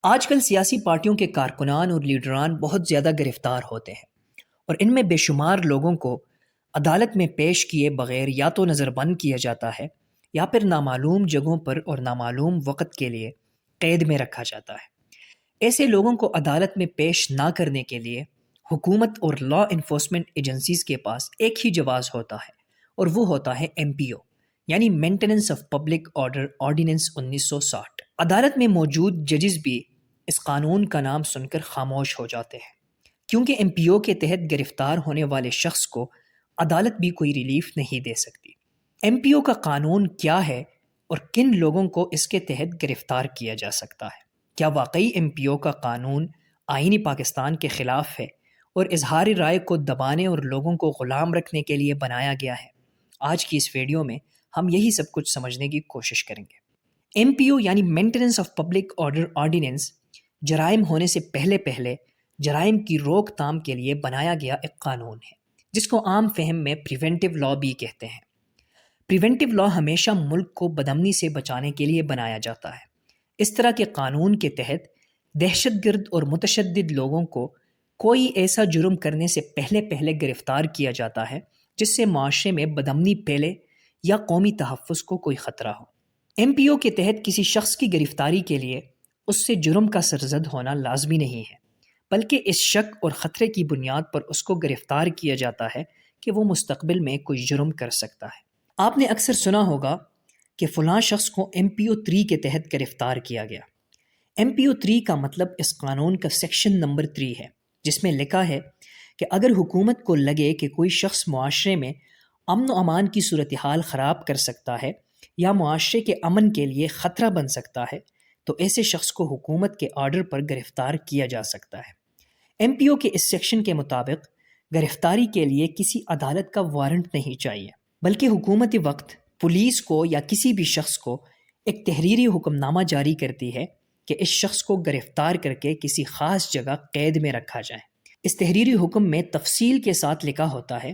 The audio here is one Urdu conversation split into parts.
آج کل سیاسی پارٹیوں کے کارکنان اور لیڈران بہت زیادہ گرفتار ہوتے ہیں اور ان میں بے شمار لوگوں کو عدالت میں پیش کیے بغیر یا تو نظر بند کیا جاتا ہے یا پھر نامعلوم جگہوں پر اور نامعلوم وقت کے لیے قید میں رکھا جاتا ہے۔ ایسے لوگوں کو عدالت میں پیش نہ کرنے کے لیے حکومت اور لا انفورسمنٹ ایجنسیز کے پاس ایک ہی جواز ہوتا ہے، اور وہ ہوتا ہے MPO، یعنی maintenance of public order ordinance 1960۔ عدالت میں موجود ججز بھی اس قانون کا نام سن کر خاموش ہو جاتے ہیں، کیونکہ MPO کے تحت گرفتار ہونے والے شخص کو عدالت بھی کوئی ریلیف نہیں دے سکتی۔ MPO کا قانون کیا ہے اور کن لوگوں کو اس کے تحت گرفتار کیا جا سکتا ہے؟ کیا واقعی MPO کا قانون آئین پاکستان کے خلاف ہے اور اظہار رائے کو دبانے اور لوگوں کو غلام رکھنے کے لیے بنایا گیا ہے؟ آج کی اس ویڈیو میں ہم یہی سب کچھ سمجھنے کی کوشش کریں گے۔ MPO یعنی maintenance of public order ordinance جرائم ہونے سے پہلے جرائم کی روک تھام کے لیے بنایا گیا ایک قانون ہے، جس کو عام فہم میں پریونٹیو لا بھی کہتے ہیں۔ پریونٹیو لا ہمیشہ ملک کو بدامنی سے بچانے کے لیے بنایا جاتا ہے۔ اس طرح کے قانون کے تحت دہشت گرد اور متشدد لوگوں کو کوئی ایسا جرم کرنے سے پہلے گرفتار کیا جاتا ہے جس سے معاشرے میں بدامنی پھیلے یا قومی تحفظ کو کوئی خطرہ ہو۔ MPO کے تحت کسی شخص کی گرفتاری کے لیے اس سے جرم کا سرزد ہونا لازمی نہیں ہے، بلکہ اس شک اور خطرے کی بنیاد پر اس کو گرفتار کیا جاتا ہے کہ وہ مستقبل میں کوئی جرم کر سکتا ہے۔ آپ نے اکثر سنا ہوگا کہ فلاں شخص کو MPO 3 کے تحت گرفتار کیا گیا۔ MPO 3 کا مطلب اس قانون کا سیکشن نمبر 3 ہے، جس میں لکھا ہے کہ اگر حکومت کو لگے کہ کوئی شخص معاشرے میں امن و امان کی صورتحال خراب کر سکتا ہے یا معاشرے کے امن کے لیے خطرہ بن سکتا ہے تو ایسے شخص کو حکومت کے آرڈر پر گرفتار کیا جا سکتا ہے۔ MPO کے اس سیکشن کے مطابق گرفتاری کے لیے کسی عدالت کا وارنٹ نہیں چاہیے، بلکہ حکومت وقت پولیس کو یا کسی بھی شخص کو ایک تحریری حکم نامہ جاری کرتی ہے کہ اس شخص کو گرفتار کر کے کسی خاص جگہ قید میں رکھا جائے۔ اس تحریری حکم میں تفصیل کے ساتھ لکھا ہوتا ہے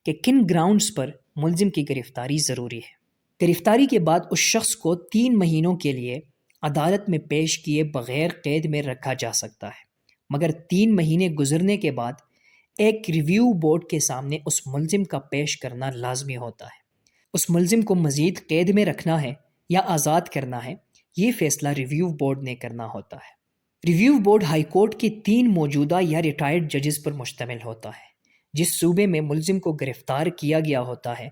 کہ کن گراؤنڈز پر ملزم کی گرفتاری ضروری ہے۔ گرفتاری کے بعد اس شخص کو 3 مہینوں کے لیے عدالت میں پیش کیے بغیر قید میں رکھا جا سکتا ہے، مگر 3 مہینے گزرنے کے بعد ایک ریویو بورڈ کے سامنے اس ملزم کا پیش کرنا لازمی ہوتا ہے۔ اس ملزم کو مزید قید میں رکھنا ہے یا آزاد کرنا ہے، یہ فیصلہ ریویو بورڈ نے کرنا ہوتا ہے۔ ریویو بورڈ ہائی کورٹ کے 3 موجودہ یا ریٹائرڈ ججز پر مشتمل ہوتا ہے۔ جس صوبے میں ملزم کو گرفتار کیا گیا ہوتا ہے،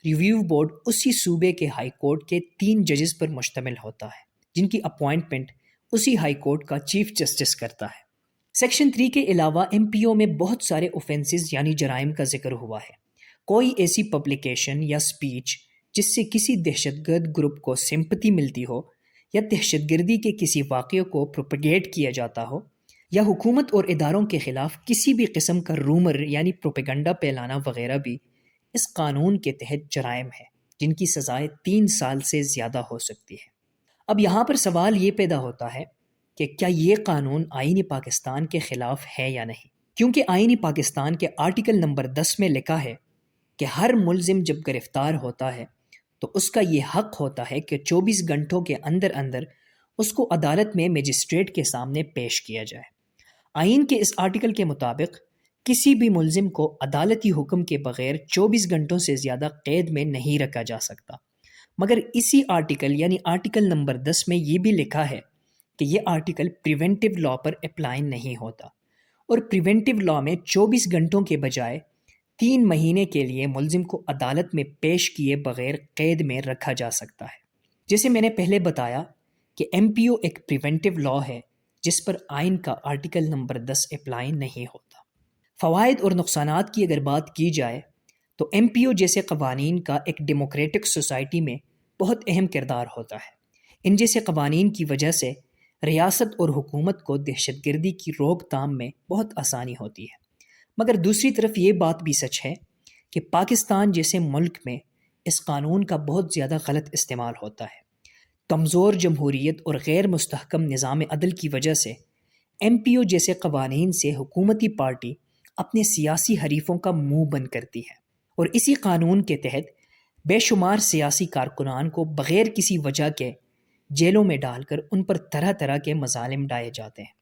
ریویو بورڈ اسی صوبے کے ہائی کورٹ کے 3 ججز پر مشتمل ہوتا ہے، جن کی اپوائنٹمنٹ اسی ہائی کورٹ کا چیف جسٹس کرتا ہے۔ سیکشن 3 کے علاوہ MPO میں بہت سارے اوفینسز یعنی جرائم کا ذکر ہوا ہے۔ کوئی ایسی پبلیکیشن یا سپیچ جس سے کسی دہشت گرد گروپ کو سمپتی ملتی ہو یا دہشت گردی کے کسی واقعے کو پروپیگیٹ کیا جاتا ہو یا حکومت اور اداروں کے خلاف کسی بھی قسم کا رومر یعنی پروپیگنڈا پھیلانا وغیرہ بھی اس قانون کے تحت جرائم ہے، جن کی سزائیں 3 سال سے زیادہ ہو سکتی ہے۔ اب یہاں پر سوال یہ پیدا ہوتا ہے کہ کیا یہ قانون آئین پاکستان کے خلاف ہے یا نہیں، کیونکہ آئین پاکستان کے آرٹیکل نمبر 10 میں لکھا ہے کہ ہر ملزم جب گرفتار ہوتا ہے تو اس کا یہ حق ہوتا ہے کہ 24 گھنٹوں کے اندر اس کو عدالت میں مجسٹریٹ کے سامنے پیش کیا جائے۔ آئین کے اس آرٹیکل کے مطابق کسی بھی ملزم کو عدالتی حکم کے بغیر 24 گھنٹوں سے زیادہ قید میں نہیں رکھا جا سکتا، مگر اسی آرٹیکل یعنی آرٹیکل نمبر 10 میں یہ بھی لکھا ہے کہ یہ آرٹیکل پریونٹیو لا پر اپلائی نہیں ہوتا، اور پریونٹیو لا میں 24 گھنٹوں کے بجائے 3 مہینے کے لیے ملزم کو عدالت میں پیش کیے بغیر قید میں رکھا جا سکتا ہے۔ جیسے میں نے پہلے بتایا کہ MPO ایک پریونٹیو لا ہے جس پر آئین کا آرٹیکل نمبر 10 اپلائی نہیں ہوتا۔ فوائد اور نقصانات کی اگر بات کی جائے تو MPO جیسے قوانین کا ایک ڈیموکریٹک سوسائٹی میں بہت اہم کردار ہوتا ہے۔ ان جیسے قوانین کی وجہ سے ریاست اور حکومت کو دہشت گردی کی روک تھام میں بہت آسانی ہوتی ہے، مگر دوسری طرف یہ بات بھی سچ ہے کہ پاکستان جیسے ملک میں اس قانون کا بہت زیادہ غلط استعمال ہوتا ہے۔ کمزور جمہوریت اور غیر مستحکم نظام عدل کی وجہ سے MPO جیسے قوانین سے حکومتی پارٹی اپنے سیاسی حریفوں کا منہ بند کرتی ہے، اور اسی قانون کے تحت بے شمار سیاسی کارکنان کو بغیر کسی وجہ کے جیلوں میں ڈال کر ان پر طرح طرح کے مظالم ڈائے جاتے ہیں۔